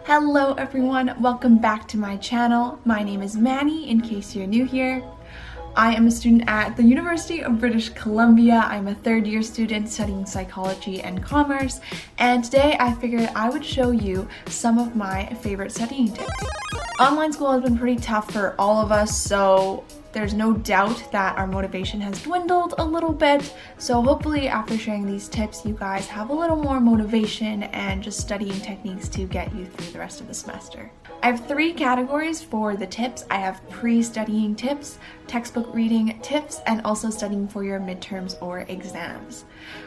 Hello everyone, welcome back to my channel. My name is Manny, in case you're new here. I am a student at the University of British Columbia. I'm a third year student studying psychology and commerce, and today I figured I would show you some of my favorite studying tips. Online school has been pretty tough for all of us, so there's no doubt that our motivation has dwindled a little bit. So hopefully after sharing these tips, you guys have a little more motivation and just studying techniques to get you through the rest of the semester. I have three categories for the tips. I have pre-studying tips, textbook reading tips, and also studying for your midterms or exams.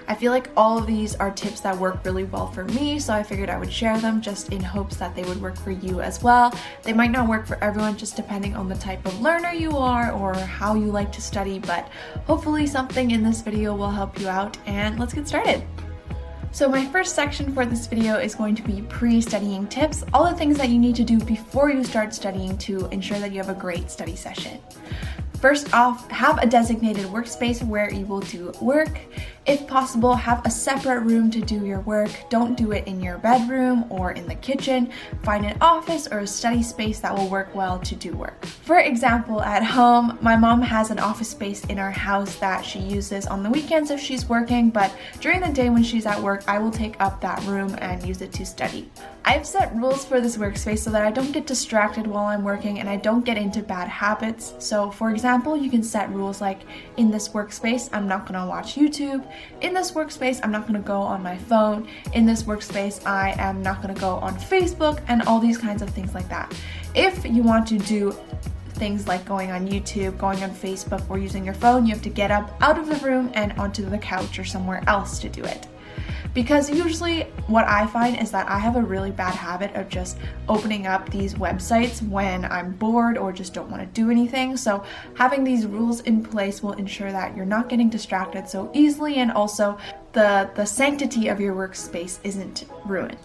I feel like all of these are tips that work really well for me, so I figured I would share them just in hopes that they would work for you as well. They might not work for everyone, just depending on the type of learner you are or how you like to study, but hopefully something in this video will help you out, and let's get started. So my first section for this video is going to be pre-studying tips, all the things that you need to do before you start studying to ensure that you have a great study session. First off, have a designated workspace where you will do work. If possible, have a separate room to do your work. Don't do it in your bedroom or in the kitchen. Find an office or a study space that will work well to do work. For example, at home, my mom has an office space in our house that she uses on the weekends if she's working, but during the day when she's at work, I will take up that room and use it to study. I've set rules for this workspace so that I don't get distracted while I'm working and I don't get into bad habits. So for example, you can set rules like, in this workspace, I'm not gonna watch YouTube. In this workspace, I'm not gonna go on my phone. In this workspace, I am not gonna go on Facebook, and all these kinds of things like that. If you want to do things like going on YouTube, going on Facebook, or using your phone, you have to get up out of the room and onto the couch or somewhere else to do it. Because usually what I find is that I have a really bad habit of just opening up these websites when I'm bored or just don't want to do anything. So having these rules in place will ensure that you're not getting distracted so easily, and also the sanctity of your workspace isn't ruined.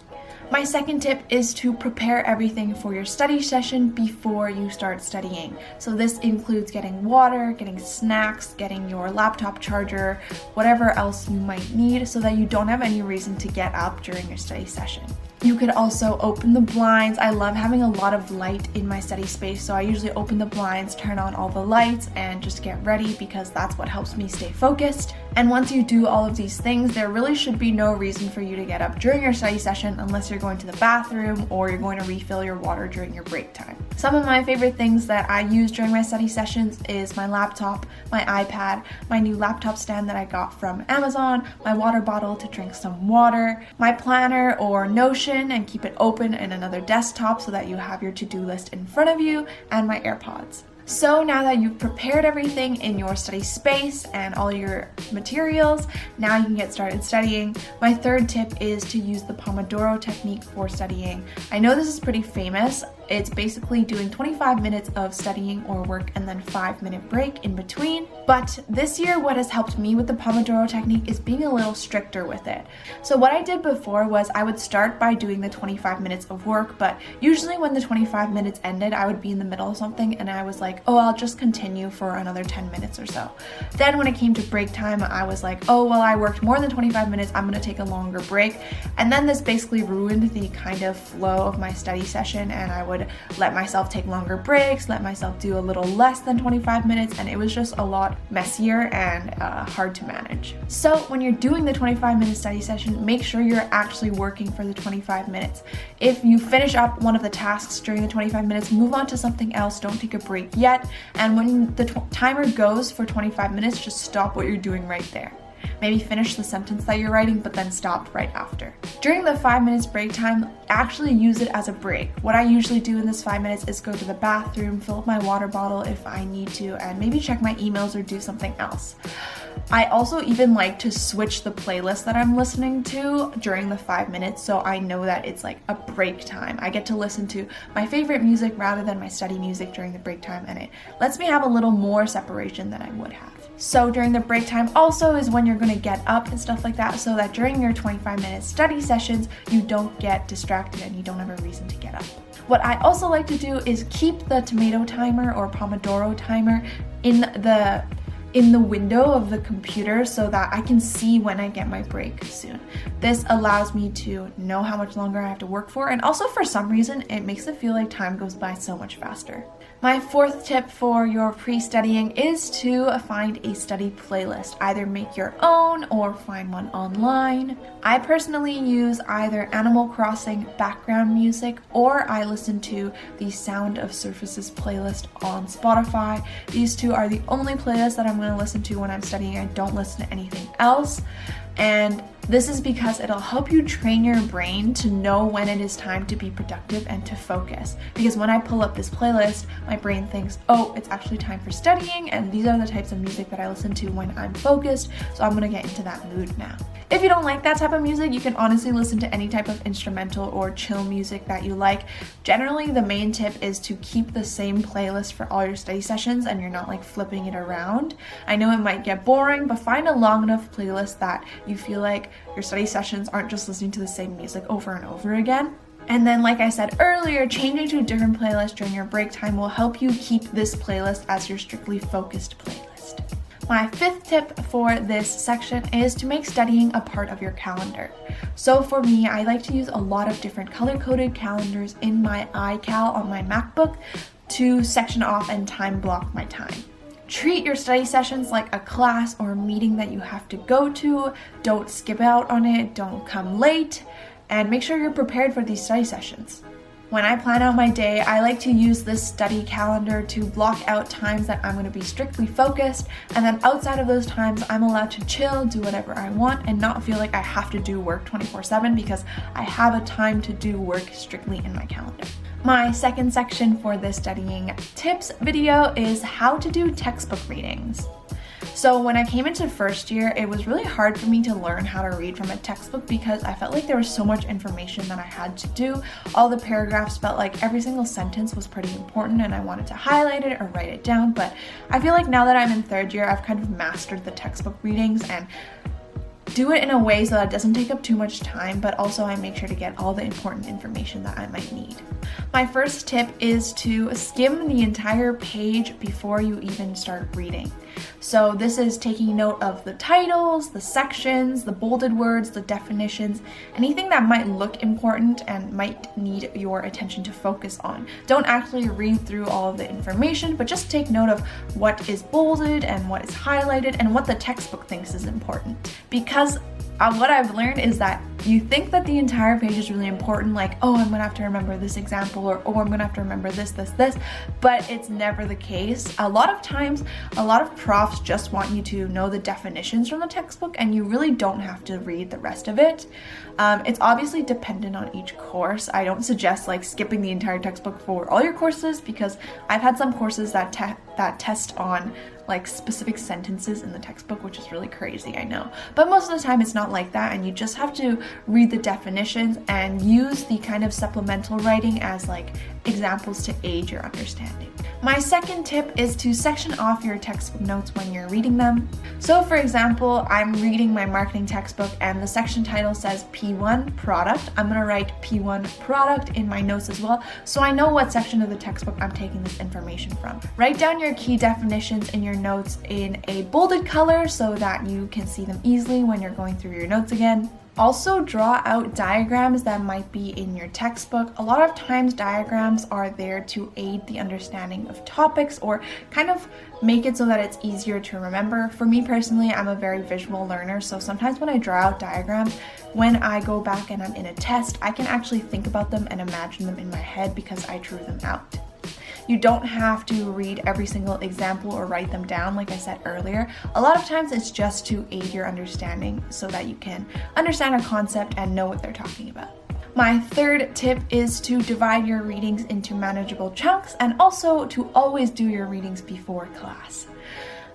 My second tip is to prepare everything for your study session before you start studying. So this includes getting water, getting snacks, getting your laptop charger, whatever else you might need so that you don't have any reason to get up during your study session. You could also open the blinds. I love having a lot of light in my study space, so I usually open the blinds, turn on all the lights, and just get ready because that's what helps me stay focused. And once you do all of these things, there really should be no reason for you to get up during your study session unless you're going to the bathroom or you're going to refill your water during your break time. Some of my favorite things that I use during my study sessions is my laptop, my iPad, my new laptop stand that I got from Amazon, my water bottle to drink some water, my planner or Notion and keep it open, and another desktop so that you have your to-do list in front of you, and my AirPods. So now that you've prepared everything in your study space and all your materials, now you can get started studying. My third tip is to use the pomodoro technique for studying. I know this is pretty famous. It's basically doing 25 minutes of studying or work and then 5-minute break in between. But this year, what has helped me with the pomodoro technique is being a little stricter with it. So what I did before was I would start by doing the 25 minutes of work, but usually when the 25 minutes ended, I would be in the middle of something and I was like, oh, I'll just continue for another 10 minutes or so. Then when it came to break time, I was like, oh, well, I worked more than 25 minutes, I'm gonna take a longer break. And then this basically ruined the kind of flow of my study session, and I would let myself take longer breaks, let myself do a little less than 25 minutes, and it was just a lot messier and hard to manage. So when you're doing the 25-minute study session, make sure you're actually working for the 25 minutes. If you finish up one of the tasks during the 25 minutes, move on to something else, don't take a break yet, and when the timer goes for 25 minutes, just stop what you're doing right there. Maybe finish the sentence that you're writing, but then stop right after. During the 5 minutes break time, actually use it as a break. What I usually do in this 5 minutes is go to the bathroom, fill up my water bottle if I need to, and maybe check my emails or do something else. I also even like to switch the playlist that I'm listening to during the 5 minutes, so I know that it's like a break time. I get to listen to my favorite music rather than my study music during the break time, and it lets me have a little more separation than I would have. So during the break time also is when you're going to get up and stuff like that, so that during your 25-minute study sessions, you don't get distracted and you don't have a reason to get up. What I also like to do is keep the tomato timer or pomodoro timer in in the window of the computer so that I can see when I get my break soon. This allows me to know how much longer I have to work for, and also for some reason it makes it feel like time goes by so much faster. My fourth tip for your pre-studying is to find a study playlist. Either make your own or find one online. I personally use either Animal Crossing background music, or I listen to the Sound of Surfaces playlist on Spotify. These two are the only playlists that I'm going to listen to when I'm studying. I don't listen to anything else. And this is because it'll help you train your brain to know when it is time to be productive and to focus. Because when I pull up this playlist, my brain thinks, oh, it's actually time for studying, and these are the types of music that I listen to when I'm focused, so I'm gonna get into that mood now. If you don't like that type of music, you can honestly listen to any type of instrumental or chill music that you like. Generally, the main tip is to keep the same playlist for all your study sessions and you're not like flipping it around. I know it might get boring, but find a long enough playlist that you feel like your study sessions aren't just listening to the same music over and over again. And then, like I said earlier, changing to a different playlist during your break time will help you keep this playlist as your strictly focused playlist. My fifth tip for this section is to make studying a part of your calendar. So for me, I like to use a lot of different color-coded calendars in my iCal on my MacBook to section off and time block my time. Treat your study sessions like a class or a meeting that you have to go to. Don't skip out on it, don't come late, and make sure you're prepared for these study sessions. When I plan out my day, I like to use this study calendar to block out times that I'm going to be strictly focused, and then outside of those times, I'm allowed to chill, do whatever I want, and not feel like I have to do work 24/7 because I have a time to do work strictly in my calendar. My second section for this studying tips video is how to do textbook readings. So when I came into first year, it was really hard for me to learn how to read from a textbook because I felt like there was so much information that I had to do. All the paragraphs felt like every single sentence was pretty important and I wanted to highlight it or write it down. But I feel like now that I'm in third year, I've kind of mastered the textbook readings and do it in a way so that it doesn't take up too much time, but also I make sure to get all the important information that I might need. My first tip is to skim the entire page before you even start reading. So this is taking note of the titles, the sections, the bolded words, the definitions, anything that might look important and might need your attention to focus on. Don't actually read through all of the information, but just take note of what is bolded and what is highlighted and what the textbook thinks is important. Because what I've learned is that you think that the entire page is really important, like, oh, I'm gonna have to remember this example, or oh, I'm gonna have to remember this, but it's never the case. A lot of times, a lot of profs just want you to know the definitions from the textbook and you really don't have to read the rest of it. It's obviously dependent on each course. I don't suggest like skipping the entire textbook for all your courses because I've had some courses that test on like specific sentences in the textbook, which is really crazy, I know. But most of the time it's not like that, and you just have to read the definitions and use the kind of supplemental writing as like examples to aid your understanding. My second tip is to section off your textbook notes when you're reading them. So for example, I'm reading my marketing textbook and the section title says P1 product. I'm gonna write P1 product in my notes as well, so I know what section of the textbook I'm taking this information from. Write down your key definitions in your notes in a bolded color so that you can see them easily when you're going through your notes again. Also, draw out diagrams that might be in your textbook. A lot of times diagrams are there to aid the understanding of topics or kind of make it so that it's easier to remember. For me personally, I'm a very visual learner, so sometimes when I draw out diagrams, when I go back and I'm in a test, I can actually think about them and imagine them in my head because I drew them out. You don't have to read every single example or write them down, like I said earlier. A lot of times it's just to aid your understanding so that you can understand a concept and know what they're talking about. My third tip is to divide your readings into manageable chunks and also to always do your readings before class.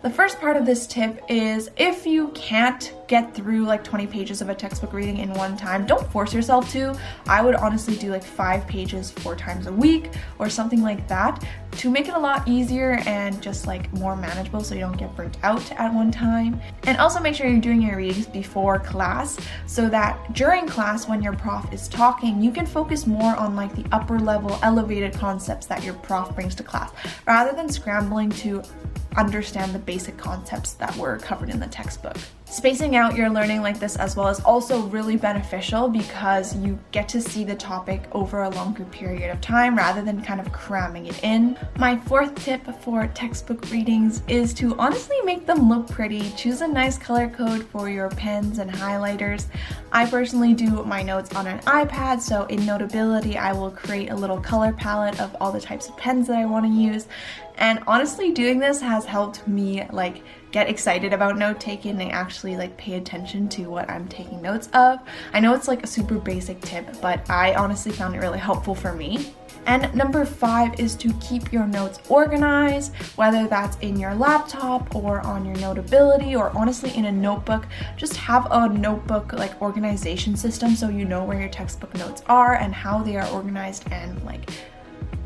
The first part of this tip is if you can't get through like 20 pages of a textbook reading in one time. Don't force yourself to. I would honestly do like 5 pages 4 times a week or something like that to make it a lot easier and just like more manageable so you don't get burnt out at one time. And also make sure you're doing your readings before class so that during class when your prof is talking, you can focus more on like the upper level elevated concepts that your prof brings to class rather than scrambling to understand the basic concepts that were covered in the textbook. Spacing out your learning like this as well is also really beneficial because you get to see the topic over a longer period of time rather than kind of cramming it in. My 4th tip for textbook readings is to honestly make them look pretty. Choose a nice color code for your pens and highlighters. I personally do my notes on an iPad, so in Notability I will create a little color palette of all the types of pens that I want to use. And honestly, doing this has helped me like get excited about note taking and actually like pay attention to what I'm taking notes of. I know it's like a super basic tip, but I honestly found it really helpful for me. And number 5 is to keep your notes organized, whether that's in your laptop or on your Notability or honestly in a notebook. Just have a notebook like organization system so you know where your textbook notes are and how they are organized and like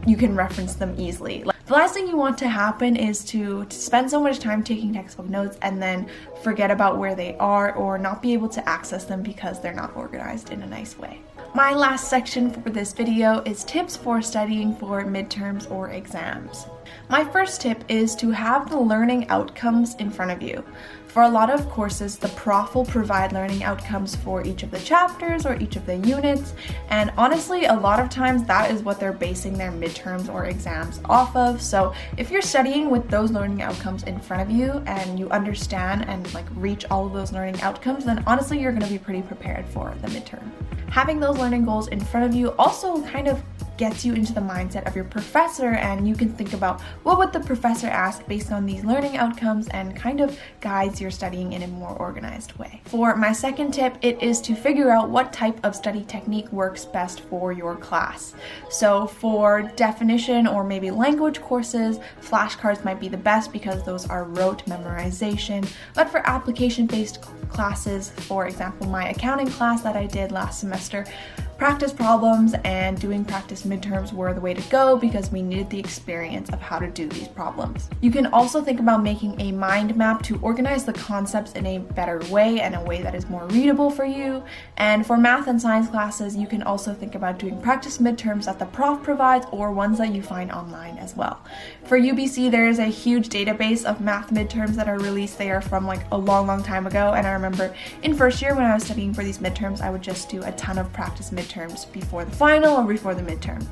you can reference them easily. The last thing you want to happen is to spend so much time taking textbook notes and then forget about where they are or not be able to access them because they're not organized in a nice way. My last section for this video is tips for studying for midterms or exams. My first tip is to have the learning outcomes in front of you. For a lot of courses, the prof will provide learning outcomes for each of the chapters or each of the units, and honestly, a lot of times that is what they're basing their midterms or exams off of. So if you're studying with those learning outcomes in front of you and you understand and like reach all of those learning outcomes, then honestly, you're gonna be pretty prepared for the midterm. Having those learning goals in front of you also kind of gets you into the mindset of your professor, and you can think about what would the professor ask based on these learning outcomes and kind of guides your studying in a more organized way. For my second tip, it is to figure out what type of study technique works best for your class. So for definition or maybe language courses, flashcards might be the best because those are rote memorization, but for application-based classes, for example, my accounting class that I did last semester, practice problems and doing practice midterms were the way to go because we needed the experience of how to do these problems. You can also think about making a mind map to organize the concepts in a better way and a way that is more readable for you. And for math and science classes, you can also think about doing practice midterms that the prof provides or ones that you find online as well. For UBC, there is a huge database of math midterms that are released there from like a long time ago, and I remember in first year when I was studying for these midterms, I would just do a ton of practice midterms before the final or before the midterm.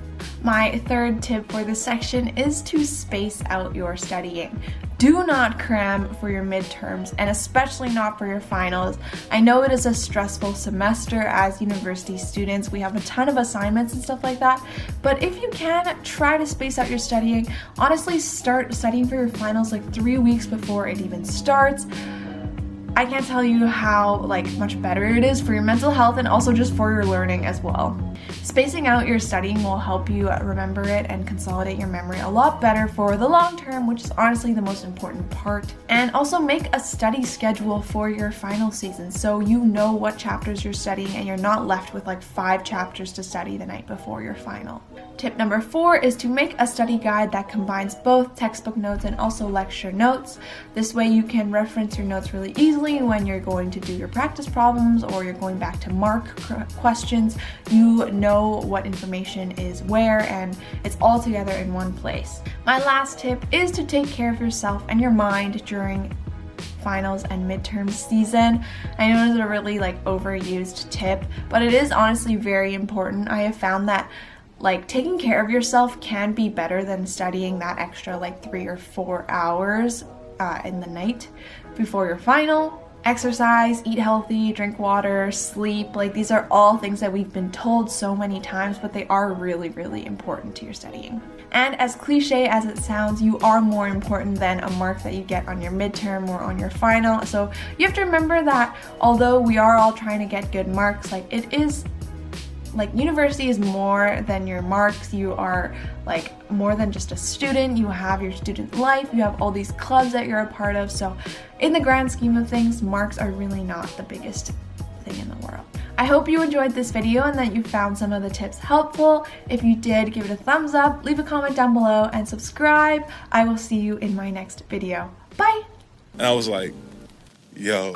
My third tip for this section is to space out your studying. Do not cram for your midterms, and especially not for your finals. I know it is a stressful semester as university students. We have a ton of assignments and stuff like that, but if you can, try to space out your studying. Honestly, start studying for your finals like 3 weeks before it even starts. I can't tell you how much better it is for your mental health and also just for your learning as well. Spacing out your studying will help you remember it and consolidate your memory a lot better for the long term, which is honestly the most important part. And also make a study schedule for your final season so you know what chapters you're studying and you're not left with 5 chapters to study the night before your final. Tip number 4 is to make a study guide that combines both textbook notes and also lecture notes. This way you can reference your notes really easily when you're going to do your practice problems or you're going back to mark questions. You know what information is where and it's all together in one place. My last tip is to take care of yourself and your mind during finals and midterm season. I know it's a really overused tip, but it is honestly very important. I have found that taking care of yourself can be better than studying that extra 3 or 4 hours in the night before your final. Exercise, eat healthy, drink water, sleep, these are all things that we've been told so many times, but they are really, really important to your studying. And as cliche as it sounds, you are more important than a mark that you get on your midterm or on your final. So you have to remember that although we are all trying to get good marks, it is like university is more than your marks. You are like more than just a student. You have your student life, you have all these clubs that you're a part of. So in the grand scheme of things, marks are really not the biggest thing in the world. I hope you enjoyed this video and that you found some of the tips helpful. If you did, give it a thumbs up, leave a comment down below, and subscribe. I will see you in my next video. Bye! And I was like, yo.